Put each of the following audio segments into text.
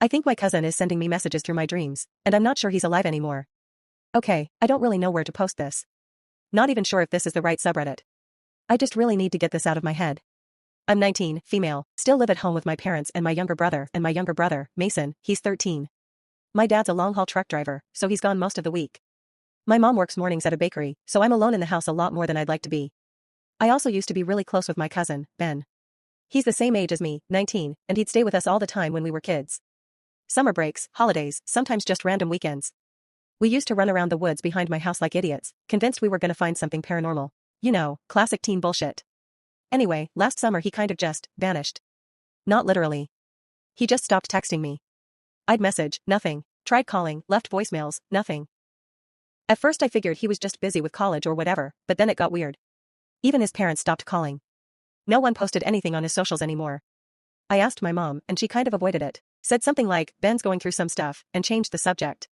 I think my cousin is sending me messages through my dreams, and I'm not sure he's alive anymore. Okay, I don't really know where to post this. Not even sure if this is the right subreddit. I just really need to get this out of my head. I'm 19, female, still live at home with my parents and my younger brother, Mason, he's 13. My dad's a long-haul truck driver, so he's gone most of the week. My mom works mornings at a bakery, so I'm alone in the house a lot more than I'd like to be. I also used to be really close with my cousin, Ben. He's the same age as me, 19, and he'd stay with us all the time when we were kids. Summer breaks, holidays, sometimes just random weekends. We used to run around the woods behind my house like idiots, convinced we were gonna find something paranormal. You know, classic teen bullshit. Anyway, last summer he kind of just vanished. Not literally. He just stopped texting me. I'd message, nothing. Tried calling, left voicemails, nothing. At first I figured he was just busy with college or whatever, but then it got weird. Even his parents stopped calling. No one posted anything on his socials anymore. I asked my mom, and she kind of avoided it. Said something like, Ben's going through some stuff, and changed the subject.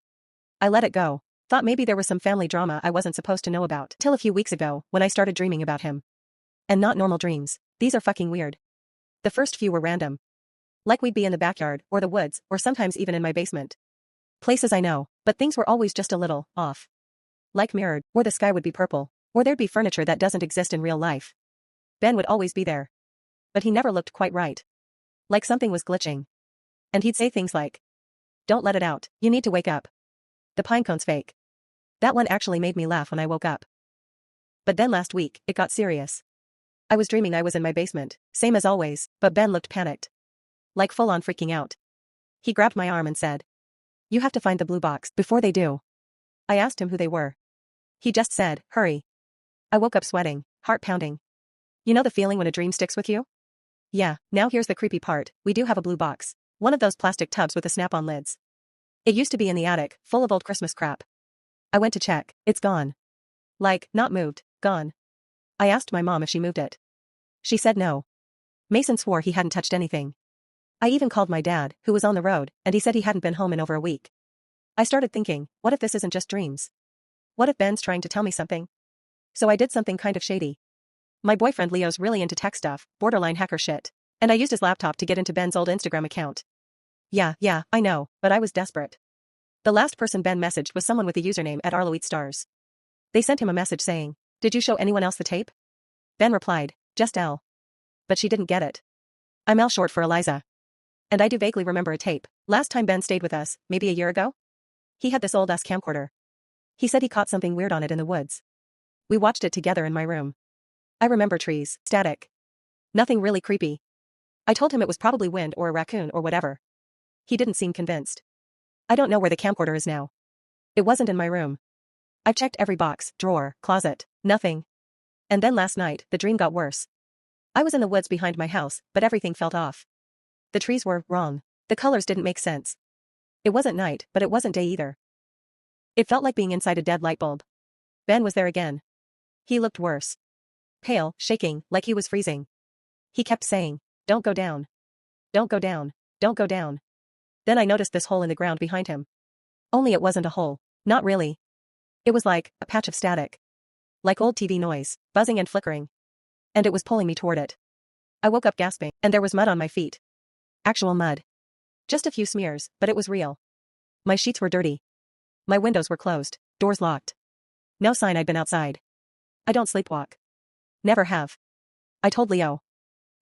I let it go. Thought maybe there was some family drama I wasn't supposed to know about, till a few weeks ago, when I started dreaming about him. And not normal dreams. These are fucking weird. The first few were random. Like we'd be in the backyard, or the woods, or sometimes even in my basement. Places I know, but things were always just a little off. Like mirrored, or the sky would be purple, or there'd be furniture that doesn't exist in real life. Ben would always be there. But he never looked quite right. Like something was glitching. And he'd say things like, don't let it out, you need to wake up. The pinecone's fake. That one actually made me laugh when I woke up. But then last week, it got serious. I was dreaming I was in my basement, same as always, but Ben looked panicked. Like full-on freaking out. He grabbed my arm and said, you have to find the blue box before they do. I asked him who they were. He just said, hurry. I woke up sweating, heart pounding. You know the feeling when a dream sticks with you? Yeah, now here's the creepy part, we do have a blue box. One of those plastic tubs with the snap-on lids. It used to be in the attic, full of old Christmas crap. I went to check, it's gone. Like, not moved, gone. I asked my mom if she moved it. She said no. Mason swore he hadn't touched anything. I even called my dad, who was on the road, and he said he hadn't been home in over a week. I started thinking, what if this isn't just dreams? What if Ben's trying to tell me something? So I did something kind of shady. My boyfriend Leo's really into tech stuff, borderline hacker shit. And I used his laptop to get into Ben's old Instagram account. Yeah, I know, but I was desperate. The last person Ben messaged was someone with the username @ArloEatStars. They sent him a message saying, did you show anyone else the tape? Ben replied, just Elle. But she didn't get it. I'm Elle short for Eliza. And I do vaguely remember a tape. Last time Ben stayed with us, maybe a year ago? He had this old-ass camcorder. He said he caught something weird on it in the woods. We watched it together in my room. I remember trees, static. Nothing really creepy. I told him it was probably wind or a raccoon or whatever. He didn't seem convinced. I don't know where the camcorder is now. It wasn't in my room. I've checked every box, drawer, closet, nothing. And then last night, the dream got worse. I was in the woods behind my house, but everything felt off. The trees were wrong. The colors didn't make sense. It wasn't night, but it wasn't day either. It felt like being inside a dead light bulb. Ben was there again. He looked worse. Pale, shaking, like he was freezing. He kept saying, don't go down. Don't go down. Don't go down. Then I noticed this hole in the ground behind him. Only it wasn't a hole. Not really. It was like a patch of static. Like old TV noise, buzzing and flickering. And it was pulling me toward it. I woke up gasping, and there was mud on my feet. Actual mud. Just a few smears, but it was real. My sheets were dirty. My windows were closed, doors locked. No sign I'd been outside. I don't sleepwalk. Never have. I told Leo.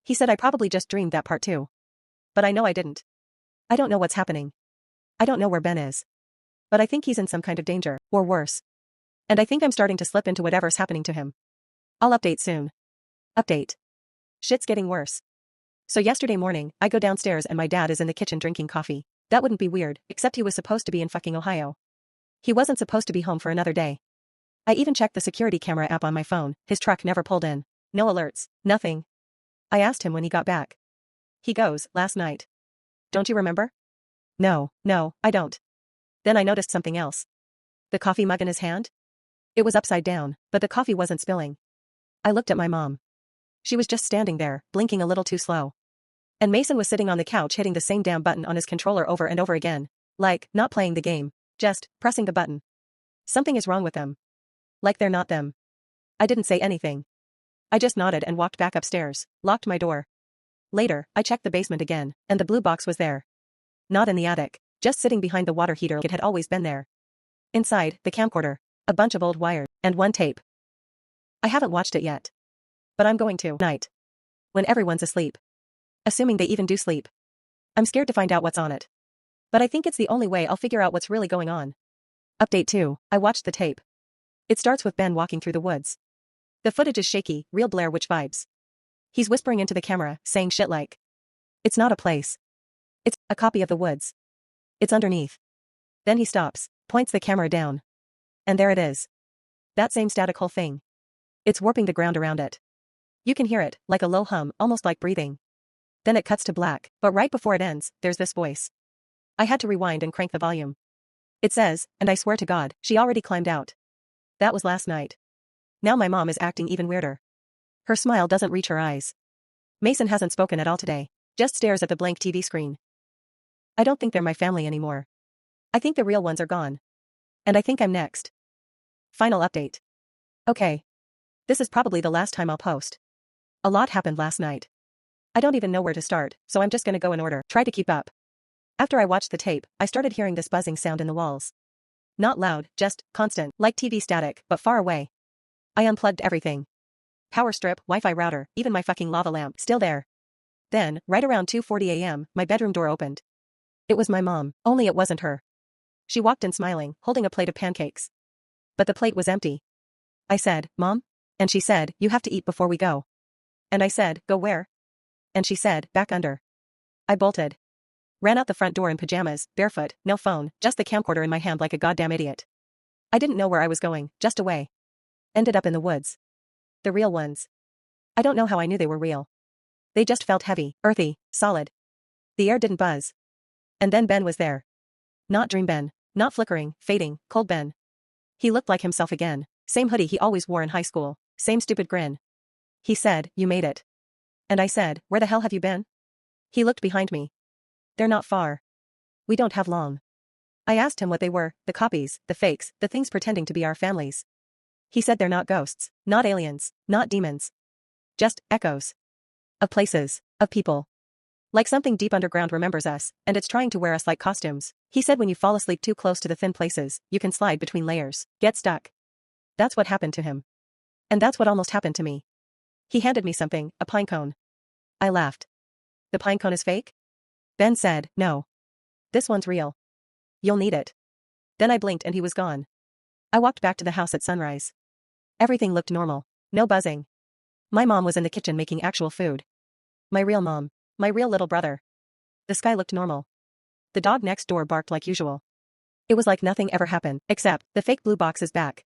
He said I probably just dreamed that part too. But I know I didn't. I don't know what's happening. I don't know where Ben is. But I think he's in some kind of danger, or worse. And I think I'm starting to slip into whatever's happening to him. I'll update soon. Update. Shit's getting worse. So yesterday morning, I go downstairs and my dad is in the kitchen drinking coffee. That wouldn't be weird, except he was supposed to be in fucking Ohio. He wasn't supposed to be home for another day. I even checked the security camera app on my phone, his truck never pulled in. No alerts, nothing. I asked him when he got back. He goes, last night. Don't you remember? No, I don't. Then I noticed something else. The coffee mug in his hand? It was upside down, but the coffee wasn't spilling. I looked at my mom. She was just standing there, blinking a little too slow. And Mason was sitting on the couch hitting the same damn button on his controller over and over again. Like, not playing the game. Just, pressing the button. Something is wrong with them. Like they're not them. I didn't say anything. I just nodded and walked back upstairs, locked my door. Later, I checked the basement again, and the blue box was there. Not in the attic, just sitting behind the water heater. It had always been there. Inside, the camcorder, a bunch of old wires, and one tape. I haven't watched it yet. But I'm going to. Night. When everyone's asleep. Assuming they even do sleep. I'm scared to find out what's on it. But I think it's the only way I'll figure out what's really going on. Update 2. I watched the tape. It starts with Ben walking through the woods. The footage is shaky, real Blair Witch vibes. He's whispering into the camera, saying shit like, "It's not a place. It's a copy of the woods. It's underneath." Then he stops, points the camera down. And there it is. That same static whole thing. It's warping the ground around it. You can hear it, like a low hum, almost like breathing. Then it cuts to black, but right before it ends, there's this voice. I had to rewind and crank the volume. It says, and I swear to God, she already climbed out. That was last night. Now my mom is acting even weirder. Her smile doesn't reach her eyes. Mason hasn't spoken at all today, just stares at the blank TV screen. I don't think they're my family anymore. I think the real ones are gone. And I think I'm next. Final update. Okay. This is probably the last time I'll post. A lot happened last night. I don't even know where to start, so I'm just gonna go in order, try to keep up. After I watched the tape, I started hearing this buzzing sound in the walls. Not loud, just constant, like TV static, but far away. I unplugged everything. Power strip, Wi-Fi router, even my fucking lava lamp, still there. Then, right around 2:40 a.m., my bedroom door opened. It was my mom, only it wasn't her. She walked in smiling, holding a plate of pancakes. But the plate was empty. I said, "Mom?" And she said, "You have to eat before we go." And I said, "Go where?" And she said, "Back under." I bolted. Ran out the front door in pajamas, barefoot, no phone, just the camcorder in my hand like a goddamn idiot. I didn't know where I was going, just away. Ended up in the woods. The real ones. I don't know how I knew they were real. They just felt heavy, earthy, solid. The air didn't buzz. And then Ben was there. Not Dream Ben, not flickering, fading, cold Ben. He looked like himself again, same hoodie he always wore in high school, same stupid grin. He said, "You made it." And I said, "Where the hell have you been?" He looked behind me. They're not far. We don't have long. I asked him what they were, the copies, the fakes, the things pretending to be our families. He said they're not ghosts, not aliens, not demons. Just echoes. Of places, of people. Like something deep underground remembers us, and it's trying to wear us like costumes. He said when you fall asleep too close to the thin places, you can slide between layers, get stuck. That's what happened to him. And that's what almost happened to me. He handed me something, a pine cone. I laughed. The pine cone is fake? Ben said, "No. This one's real. You'll need it." Then I blinked and he was gone. I walked back to the house at sunrise. Everything looked normal. No buzzing. My mom was in the kitchen making actual food. My real mom. My real little brother. The sky looked normal. The dog next door barked like usual. It was like nothing ever happened, except the fake blue box is back.